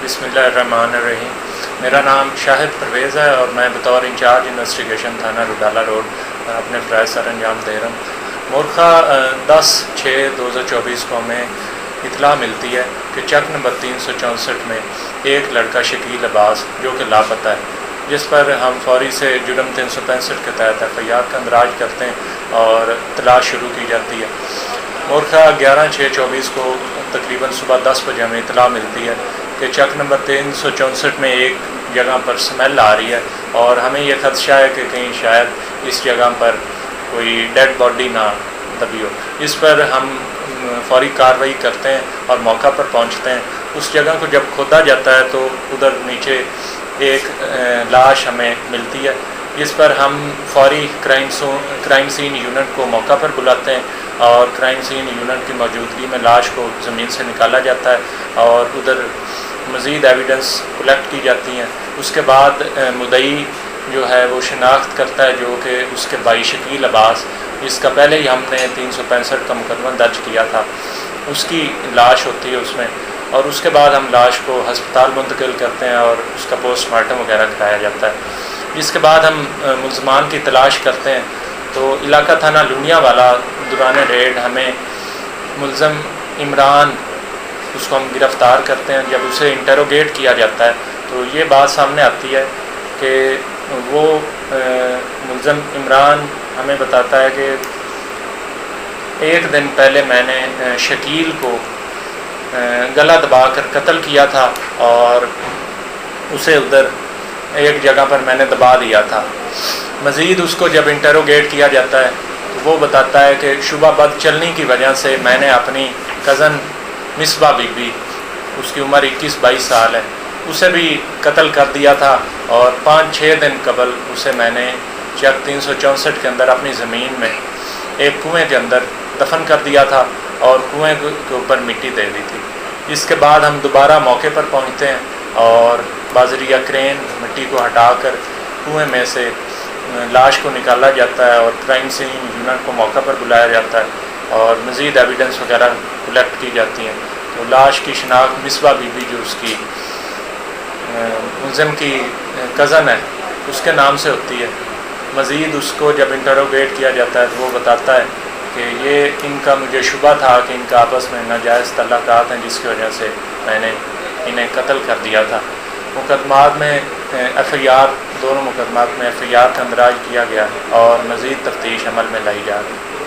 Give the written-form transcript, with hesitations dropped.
بسم اللہ الرحمن الرحیم۔ میرا نام شاہد پرویز ہے اور میں بطور انچارج انویسٹیگیشن تھانہ رڈالہ روڈ اپنے فرائض سر انجام دے رہا ہوں۔ مورخہ 10/6/2024 کو ہمیں اطلاع ملتی ہے کہ چک نمبر 364 میں ایک لڑکا شکیل عباس جو کہ لاپتہ ہے، جس پر ہم فوری سے جرم 365 کے تحت FIR کا اندراج کرتے ہیں اور تلاش شروع کی جاتی ہے۔ مورخہ 11/6/24 کو تقریباً صبح 10 بجے ہمیں اطلاع ملتی ہے کہ چک نمبر 364 میں ایک جگہ پر سمیل آ رہی ہے اور ہمیں یہ خدشہ ہے کہ کہیں شاید اس جگہ پر کوئی ڈیڈ باڈی نہ دبی ہو۔ اس پر ہم فوری کارروائی کرتے ہیں اور موقع پر پہنچتے ہیں۔ اس جگہ کو جب کھودا جاتا ہے تو ادھر نیچے ایک لاش ہمیں ملتی ہے، جس پر ہم فوری کرائم سین یونٹ کو موقع پر بلاتے ہیں اور کرائم سین یونٹ کی موجودگی میں لاش کو زمین سے نکالا جاتا ہے اور ادھر مزید ایویڈنس کلیکٹ کی جاتی ہیں۔ اس کے بعد مدعی جو ہے وہ شناخت کرتا ہے، جو کہ اس کے بھائی شکیل عباس، جس کا پہلے ہی ہم نے 365 کا مقدمہ درج کیا تھا، اس کی لاش ہوتی ہے اس میں، اور اس کے بعد ہم لاش کو ہسپتال منتقل کرتے ہیں اور اس کا پوسٹ مارٹم وغیرہ کرایا جاتا ہے۔ جس کے بعد ہم ملزمان کی تلاش کرتے ہیں تو علاقہ تھانہ لونیا والا دوران ریڈ ہمیں ملزم عمران، اس کو ہم گرفتار کرتے ہیں۔ جب اسے انٹروگیٹ کیا جاتا ہے تو یہ بات سامنے آتی ہے کہ وہ ملزم عمران ہمیں بتاتا ہے کہ ایک دن پہلے میں نے شکیل کو گلا دبا کر قتل کیا تھا اور اسے ادھر ایک جگہ پر میں نے دبا دیا تھا۔ مزید اس کو جب انٹروگیٹ کیا جاتا ہے تو وہ بتاتا ہے کہ شبہ بد چلنی کی وجہ سے میں نے اپنی کزن مصباح بی بی، اس کی عمر 21-22 سال ہے، اسے بھی قتل کر دیا تھا اور 5-6 دن قبل اسے میں نے چک 364 کے اندر اپنی زمین میں ایک کنویں کے اندر دفن کر دیا تھا اور کنویں کے اوپر مٹی دے دی تھی۔ اس کے بعد ہم دوبارہ موقع پر پہنچتے ہیں اور بازریہ کرین مٹی کو ہٹا کر کنویں میں سے لاش کو نکالا جاتا ہے اور کرائم سین یونٹ کو موقع پر بلایا جاتا ہے اور مزید ایویڈنس وغیرہ کلیکٹ کی جاتی ہیں۔ تو لاش کی شناخت مصباح بی بی، جو اس کی ملزم کی کزن ہے، اس کے نام سے ہوتی ہے۔ مزید اس کو جب انٹروگیٹ کیا جاتا ہے تو وہ بتاتا ہے کہ یہ ان کا مجھے شبہ تھا کہ ان کا آپس میں ناجائز تعلقات ہیں، جس کی وجہ سے میں نے انہیں قتل کر دیا تھا۔ مقدمات میں دونوں مقدمات میں FIR کا اندراج کیا گیا اور مزید تفتیش عمل میں لائی جا رہی ہے۔